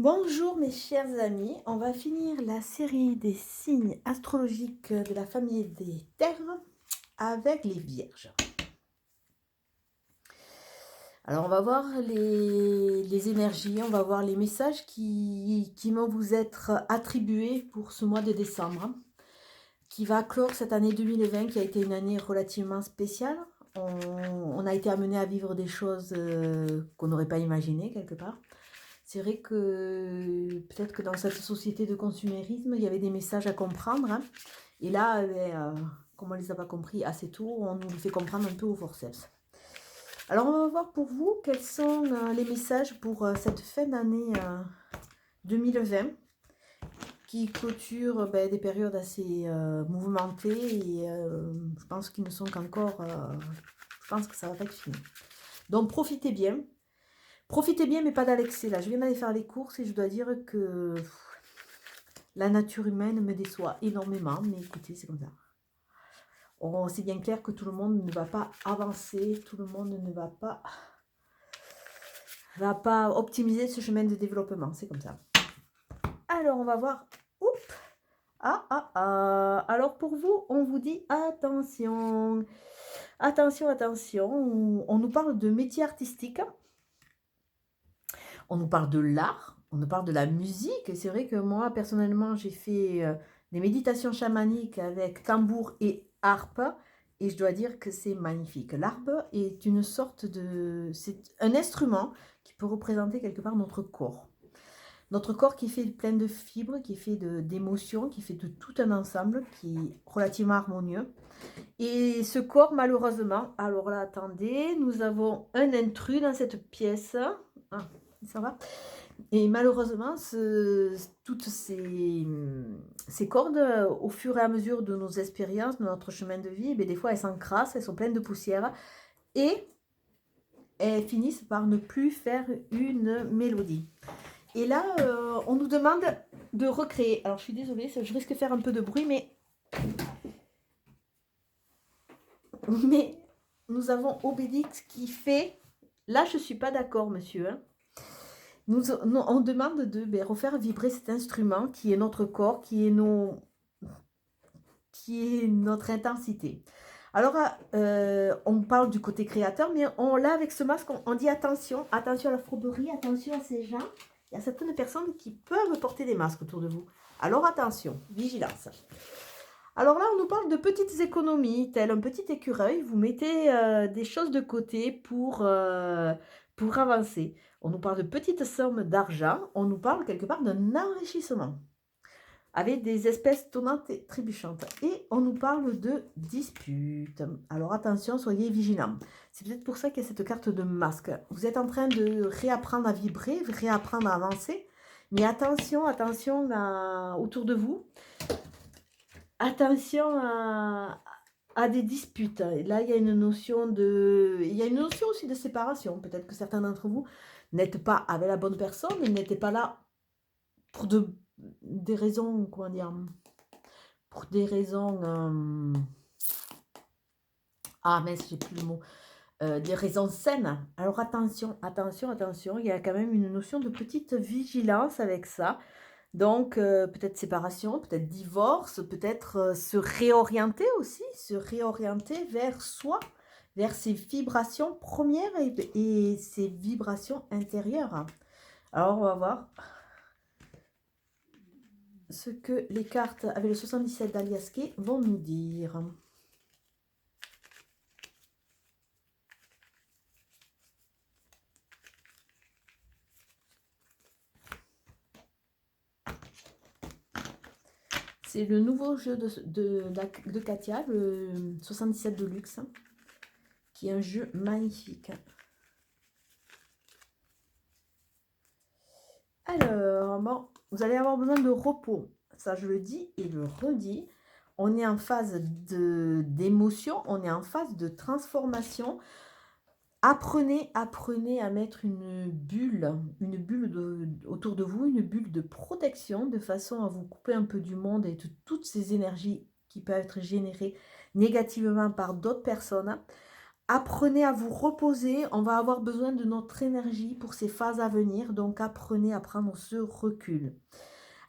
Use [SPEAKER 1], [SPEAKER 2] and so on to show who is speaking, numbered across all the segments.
[SPEAKER 1] Bonjour mes chers amis, on va finir la série des signes astrologiques de la famille des terres avec les vierges. Alors on va voir les énergies, on va voir les messages qui vont vous être attribués pour ce mois de décembre, qui va clore cette année 2020 qui a été une année relativement spéciale. On a été amené à vivre des choses qu'on n'aurait pas imaginées quelque part. C'est vrai que peut-être que dans cette société de consumérisme, il y avait des messages à comprendre, hein. Et là, comme on ne les a pas compris assez tôt, on nous les fait comprendre un peu au forceps. Alors, on va voir pour vous quels sont les messages pour cette fin d'année 2020 qui clôture des périodes assez mouvementées et je pense qu'ils ne sont qu'encore... je pense que ça va pas être fini. Donc, profitez bien. Profitez bien, mais pas d'Alexis, là. Je viens d'aller faire les courses et je dois dire que la nature humaine me déçoit énormément. Mais écoutez, c'est comme ça. C'est bien clair que tout le monde ne va pas avancer. Tout le monde ne va pas optimiser ce chemin de développement. C'est comme ça. Alors, on va voir. Oups. Alors, pour vous, on vous dit attention. Attention, attention. On nous parle de métier artistique. On nous parle de l'art, on nous parle de la musique. Et c'est vrai que moi, personnellement, j'ai fait des méditations chamaniques avec tambour et harpe. Et je dois dire que c'est magnifique. L'harpe est une sorte de... C'est un instrument qui peut représenter quelque part notre corps. Notre corps qui fait plein de fibres, qui fait d'émotions, qui fait de tout un ensemble qui est relativement harmonieux. Et ce corps, malheureusement, alors là, attendez, nous avons un intrus dans cette pièce. Ah, ça va. Et malheureusement, toutes ces cordes, au fur et à mesure de nos expériences, de notre chemin de vie, des fois, elles s'encrassent, elles sont pleines de poussière et elles finissent par ne plus faire une mélodie. Et là, on nous demande de recréer. Alors, je suis désolée, je risque de faire un peu de bruit, mais nous avons Obélix qui fait... Là, je ne suis pas d'accord, monsieur. Hein. On demande de refaire vibrer cet instrument qui est notre corps, qui est notre intensité. Alors, on parle du côté créateur, mais là, avec ce masque, on dit attention, attention à la fourberie, attention à ces gens. Il y a certaines personnes qui peuvent porter des masques autour de vous. Alors, attention, vigilance. Alors là, on nous parle de petites économies, tel un petit écureuil. Vous mettez des choses de côté pour avancer. On nous parle de petites sommes d'argent. On nous parle quelque part d'un enrichissement avec des espèces tonnantes et trébuchantes. Et on nous parle de disputes. Alors attention, soyez vigilants. C'est peut-être pour ça qu'il y a cette carte de masque. Vous êtes en train de réapprendre à vibrer, réapprendre à avancer. Mais attention, attention autour de vous. Attention à des disputes. Et là, il y a une notion aussi de séparation. Peut-être que certains d'entre vous n'êtes pas avec la bonne personne, mais n'étaient pas là pour des raisons, comment dire, pour des raisons, mais j'ai plus le mot, des raisons saines. Alors attention, attention, attention, il y a quand même une notion de petite vigilance avec ça. Donc, peut-être séparation, peut-être divorce, peut-être se réorienter aussi, se réorienter vers soi, vers ses vibrations premières et ses vibrations intérieures. Alors, on va voir ce que les cartes avec le 77 d'Aliaské vont nous dire. C'est le nouveau jeu de Katia, le 77 de luxe, qui est un jeu magnifique. Alors, bon, vous allez avoir besoin de repos. Ça, je le dis et le redis. On est en phase d'émotion, on est en phase de transformation. Apprenez à mettre une bulle autour de vous, une bulle de protection, de façon à vous couper un peu du monde et de toutes ces énergies qui peuvent être générées négativement par d'autres personnes. apprenez à vous reposer. On va avoir besoin de notre énergie pour ces phases à venir. Donc, apprenez à prendre ce recul.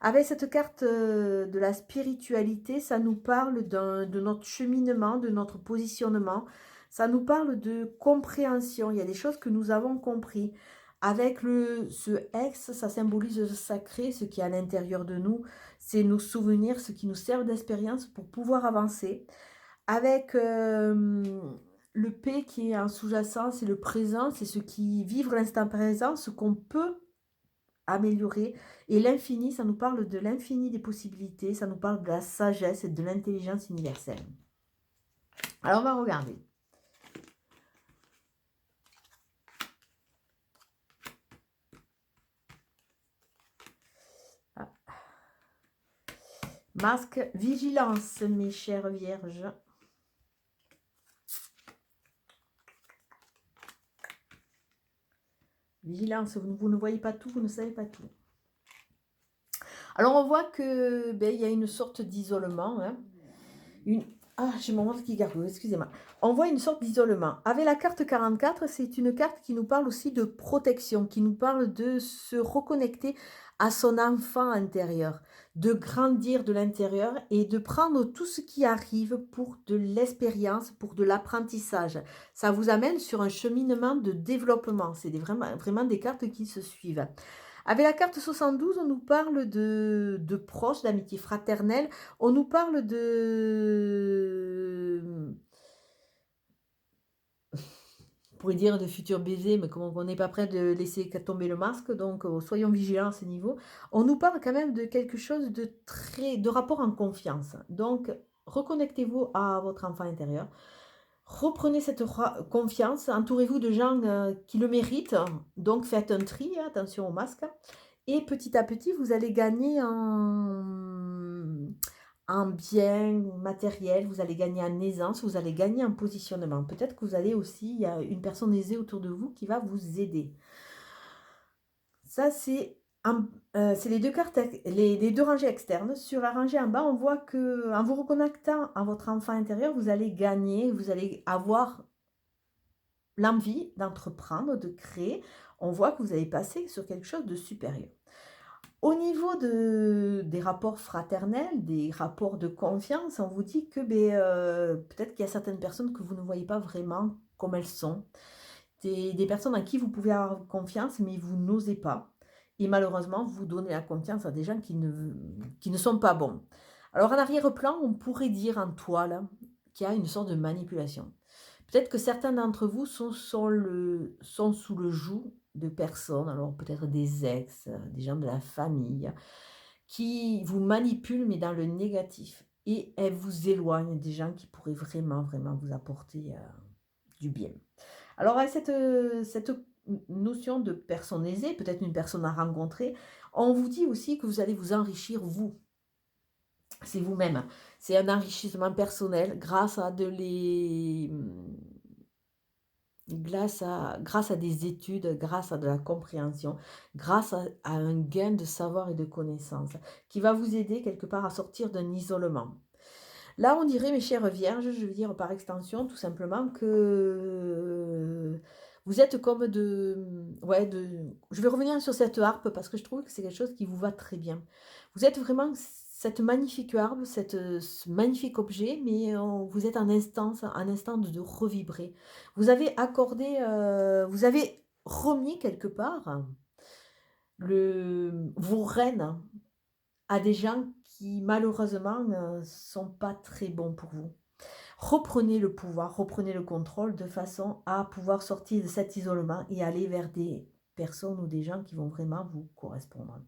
[SPEAKER 1] Avec cette carte de la spiritualité, ça nous parle de notre cheminement, de notre positionnement. Ça nous parle de compréhension. Il y a des choses que nous avons compris. Avec ce X, ça symbolise le sacré, ce qui est à l'intérieur de nous. C'est nos souvenirs, ce qui nous sert d'expérience pour pouvoir avancer. Avec le P qui est en sous-jacent, c'est le présent, c'est ce qui vivre l'instant présent, ce qu'on peut améliorer. Et l'infini, ça nous parle de l'infini des possibilités, ça nous parle de la sagesse et de l'intelligence universelle. Alors, on va regarder. Ah. Masque, vigilance, mes chères vierges. Vigilance, vous ne voyez pas tout, vous ne savez pas tout. Alors, on voit que il y a une sorte d'isolement. Hein. J'ai mon ventre qui gargouille, excusez-moi. On voit une sorte d'isolement. Avec la carte 44, c'est une carte qui nous parle aussi de protection, qui nous parle de se reconnecter à son enfant intérieur, de grandir de l'intérieur et de prendre tout ce qui arrive pour de l'expérience, pour de l'apprentissage. Ça vous amène sur un cheminement de développement. C'est vraiment des cartes qui se suivent. Avec la carte 72, on nous parle de proches, d'amitié fraternelle. On nous parle de... On pourrait dire de futurs baisers, mais comme on n'est pas prêt de laisser tomber le masque, donc soyons vigilants à ce niveau. On nous parle quand même de quelque chose de rapport en confiance. Donc, reconnectez-vous à votre enfant intérieur. Reprenez cette confiance, entourez-vous de gens qui le méritent, donc faites un tri, attention au masque, et petit à petit, vous allez gagner en bien matériel, vous allez gagner en aisance, vous allez gagner en positionnement. Peut-être que vous allez aussi, il y a une personne aisée autour de vous qui va vous aider. Ça, c'est les deux cartes, les deux rangées externes. Sur la rangée en bas, on voit que en vous reconnectant à votre enfant intérieur, vous allez gagner, vous allez avoir l'envie d'entreprendre, de créer. On voit que vous allez passer sur quelque chose de supérieur. Au niveau des rapports fraternels, des rapports de confiance, on vous dit que peut-être qu'il y a certaines personnes que vous ne voyez pas vraiment comme elles sont. Des personnes en qui vous pouvez avoir confiance, mais vous n'osez pas. Et malheureusement, vous donnez la confiance à des gens qui ne sont pas bons. Alors, en arrière-plan, on pourrait dire en toile qu'il y a une sorte de manipulation. Peut-être que certains d'entre vous sont sous le joug de personnes, alors peut-être des ex, des gens de la famille, qui vous manipulent, mais dans le négatif. Et elles vous éloignent des gens qui pourraient vraiment, vraiment vous apporter du bien. Alors, avec cette notion de personne aisée, peut-être une personne à rencontrer, on vous dit aussi que vous allez vous enrichir, vous. C'est vous-même. C'est un enrichissement personnel grâce à grâce à des études, grâce à de la compréhension, grâce à un gain de savoir et de connaissances qui va vous aider quelque part à sortir d'un isolement. Là, on dirait, mes chères vierges, je veux dire par extension, tout simplement, que vous êtes comme je vais revenir sur cette harpe parce que je trouve que c'est quelque chose qui vous va très bien. Vous êtes vraiment cette magnifique harpe, ce magnifique objet, mais vous êtes en instant de revibrer. Vous avez accordé, vous avez remis quelque part vos rênes à des gens qui malheureusement ne sont pas très bons pour vous. Reprenez le pouvoir, reprenez le contrôle de façon à pouvoir sortir de cet isolement et aller vers des personnes ou des gens qui vont vraiment vous correspondre.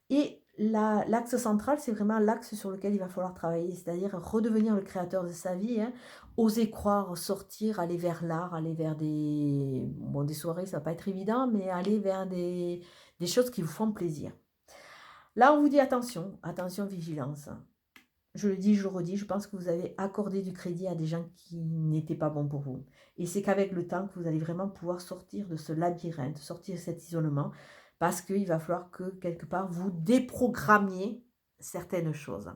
[SPEAKER 1] Et l'axe central, c'est vraiment l'axe sur lequel il va falloir travailler, c'est-à-dire redevenir le créateur de sa vie, oser croire, sortir, aller vers l'art, aller vers des soirées, ça va pas être évident, mais aller vers des choses qui vous font plaisir. Là, on vous dit attention, attention, vigilance. Je le dis, je le redis, je pense que vous avez accordé du crédit à des gens qui n'étaient pas bons pour vous. Et c'est qu'avec le temps que vous allez vraiment pouvoir sortir de ce labyrinthe, sortir de cet isolement, parce qu'il va falloir que, quelque part, vous déprogrammiez certaines choses.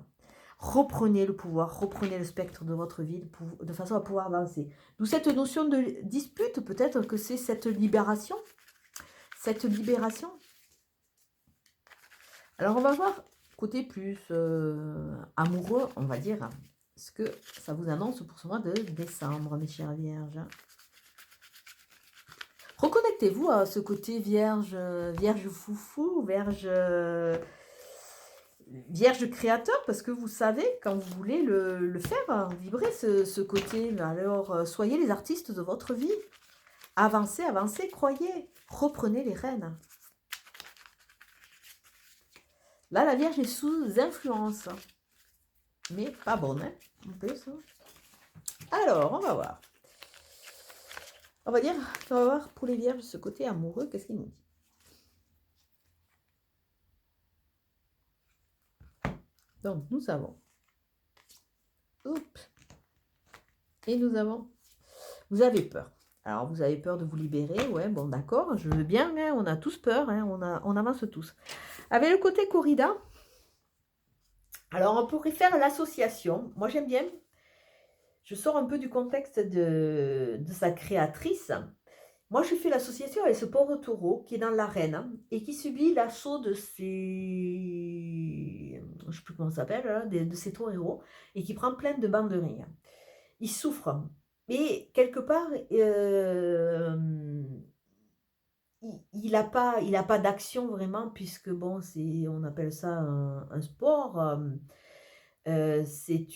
[SPEAKER 1] reprenez le pouvoir, reprenez le spectre de votre vie de façon à pouvoir avancer. D'où cette notion de dispute, peut-être que c'est cette libération. Cette libération. Alors, on va voir côté plus amoureux, on va dire, ce que ça vous annonce pour ce mois de décembre, mes chères vierges. Reconnectez-vous à ce côté vierge, vierge foufou, vierge créateur, parce que vous savez, quand vous voulez le faire, vibrer ce côté. Alors, soyez les artistes de votre vie. Avancez, avancez, croyez. Reprenez les rênes. Là, la Vierge est sous influence. Mais pas bonne, hein, un peu ça. Alors, on va voir. On va voir pour les Vierges ce côté amoureux, qu'est-ce qu'il nous dit. Donc, nous avons... Oups. Et nous avons... Vous avez peur. Alors, vous avez peur de vous libérer. Ouais, bon, d'accord, je veux bien, hein, on a tous peur, hein, on avance tous. Avec le côté corrida, alors on pourrait faire l'association. Moi, j'aime bien. Je sors un peu du contexte de sa créatrice. Moi, je fais l'association avec ce pauvre taureau qui est dans l'arène et qui subit l'assaut de ces... Je ne sais plus comment ça s'appelle, de ces taureaux et qui prend plein de banderilles. Il souffre. Mais quelque part, il n'a pas d'action vraiment, puisque bon, on appelle ça un sport. C'est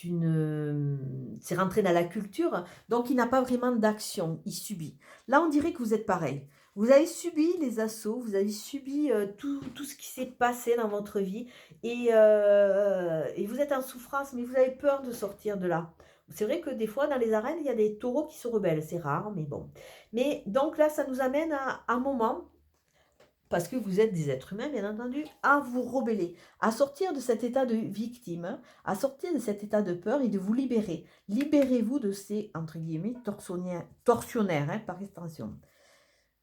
[SPEAKER 1] rentré dans la culture, donc il n'a pas vraiment d'action, il subit. Là, on dirait que vous êtes pareil. Vous avez subi les assauts, vous avez subi tout ce qui s'est passé dans votre vie, et vous êtes en souffrance, mais vous avez peur de sortir de là. C'est vrai que des fois, dans les arènes, il y a des taureaux qui se rebellent, c'est rare, mais bon. Mais donc là, ça nous amène à un moment, parce que vous êtes des êtres humains, bien entendu, à vous rebeller, à sortir de cet état de victime, à sortir de cet état de peur et de vous libérer. Libérez-vous de ces, entre guillemets, tortionnaires, hein, par extension.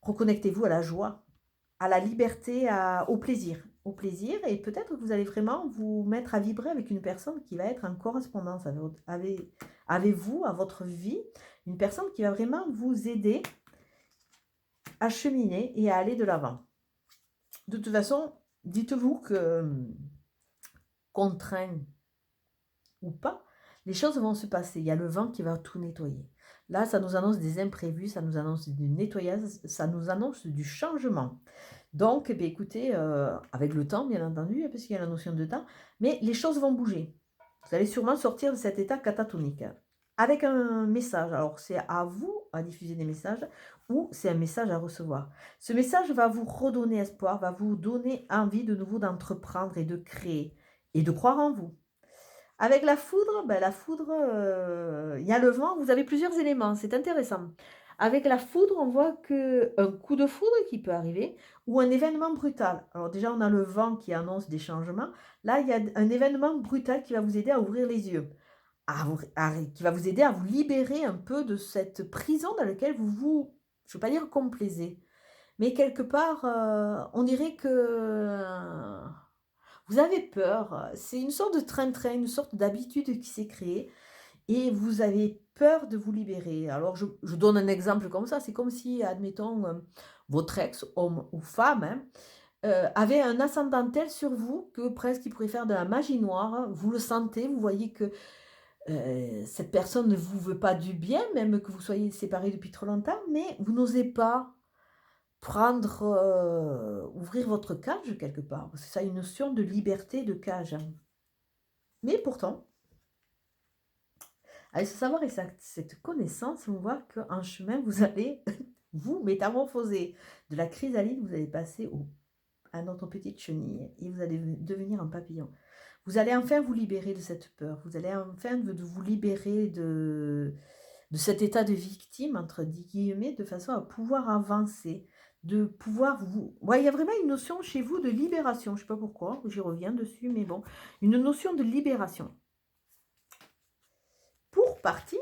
[SPEAKER 1] Reconnectez-vous à la joie, à la liberté, au plaisir. Au plaisir, et peut-être que vous allez vraiment vous mettre à vibrer avec une personne qui va être en correspondance avec vous, à votre vie, une personne qui va vraiment vous aider à cheminer et à aller de l'avant. De toute façon, dites-vous que, contraint ou pas, les choses vont se passer. Il y a le vent qui va tout nettoyer. Là, ça nous annonce des imprévus, ça nous annonce du nettoyage, ça nous annonce du changement. Donc, eh écoutez, avec le temps, bien entendu, parce qu'il y a la notion de temps, mais les choses vont bouger. Vous allez sûrement sortir de cet état catatonique. Avec un message. Alors, c'est à vous à diffuser des messages ou c'est un message à recevoir. Ce message va vous redonner espoir, va vous donner envie de nouveau d'entreprendre et de créer et de croire en vous. Avec la foudre, il y a le vent, vous avez plusieurs éléments, c'est intéressant. Avec la foudre, on voit qu'un coup de foudre qui peut arriver ou un événement brutal. Alors déjà, on a le vent qui annonce des changements. Là, il y a un événement brutal qui va vous aider à ouvrir les yeux, qui va vous aider à vous libérer un peu de cette prison dans laquelle vous je ne veux pas dire complaisez, mais quelque part, on dirait que vous avez peur. C'est une sorte de train-train, une sorte d'habitude qui s'est créée et vous avez peur de vous libérer. Alors, je donne un exemple comme ça. C'est comme si, admettons, votre ex, homme ou femme, hein, avait un ascendant tel sur vous que presque il pourrait faire de la magie noire. Vous le sentez, vous voyez que cette personne ne vous veut pas du bien, même que vous soyez séparés depuis trop longtemps, mais vous n'osez pas ouvrir votre cage quelque part. Parce que ça a une notion de liberté de cage. Mais pourtant, avec ce savoir et cette connaissance, on voit qu'en chemin, vous allez vous métamorphoser. De la chrysalide, vous allez passer à notre petite chenille et vous allez devenir un papillon. Vous allez enfin vous libérer de cette peur. Vous allez enfin vous libérer de cet état de victime, entre guillemets, de façon à pouvoir avancer, de pouvoir vous... Ouais, il y a vraiment une notion chez vous de libération. Je ne sais pas pourquoi, j'y reviens dessus, mais bon. Une notion de libération. Pour partir,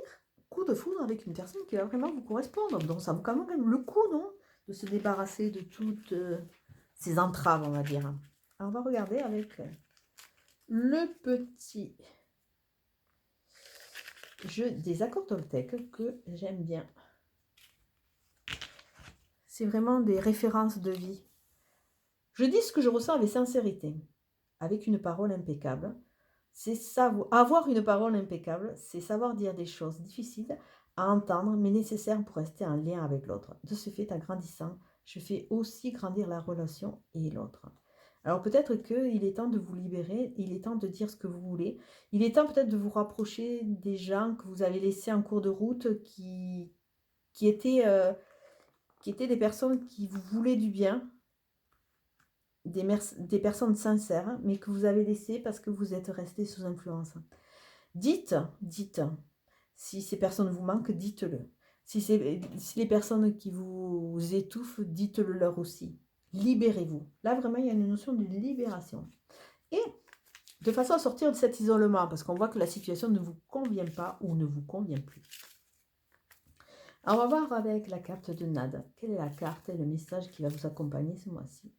[SPEAKER 1] coup de foudre avec une personne qui va vraiment vous correspondre. Donc ça vaut quand même le coup, non? De se débarrasser de toutes ces entraves, on va dire. Alors, on va regarder avec le petit des accords Toltec que j'aime bien. C'est vraiment des références de vie. Je dis ce que je ressens avec sincérité, avec une parole impeccable. C'est avoir une parole impeccable, c'est savoir dire des choses difficiles à entendre, mais nécessaires pour rester en lien avec l'autre. De ce fait, en grandissant, je fais aussi grandir la relation et l'autre. Alors peut-être qu'il est temps de vous libérer, il est temps de dire ce que vous voulez, il est temps peut-être de vous rapprocher des gens que vous avez laissés en cours de route qui étaient des personnes qui vous voulaient du bien, des personnes sincères, mais que vous avez laissées parce que vous êtes resté sous influence. Dites, si ces personnes vous manquent, dites-le. Si les personnes qui vous étouffent, dites-le leur aussi. Libérez-vous. Là, vraiment, il y a une notion de libération. Et de façon à sortir de cet isolement, parce qu'on voit que la situation ne vous convient pas ou ne vous convient plus. Alors, on va voir avec la carte de Nada. Quelle est la carte et le message qui va vous accompagner ce mois-ci?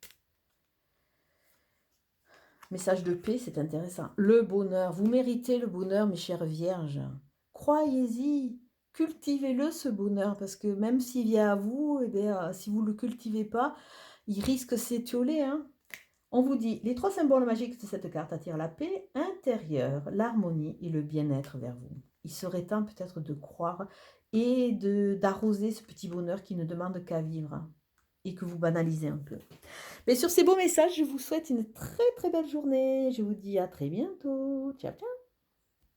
[SPEAKER 1] Message de paix, c'est intéressant. Le bonheur. Vous méritez le bonheur, mes chères vierges. Croyez-y. Cultivez-le, ce bonheur, parce que même s'il vient à vous, eh bien, si vous ne le cultivez pas, il risque de s'étioler. Hein. On vous dit, les 3 symboles magiques de cette carte attirent la paix intérieure, l'harmonie et le bien-être vers vous. Il serait temps peut-être de croire et d'arroser ce petit bonheur qui ne demande qu'à vivre et que vous banalisez un peu. Mais sur ces beaux messages, je vous souhaite une très très belle journée. Je vous dis à très bientôt. Ciao, ciao.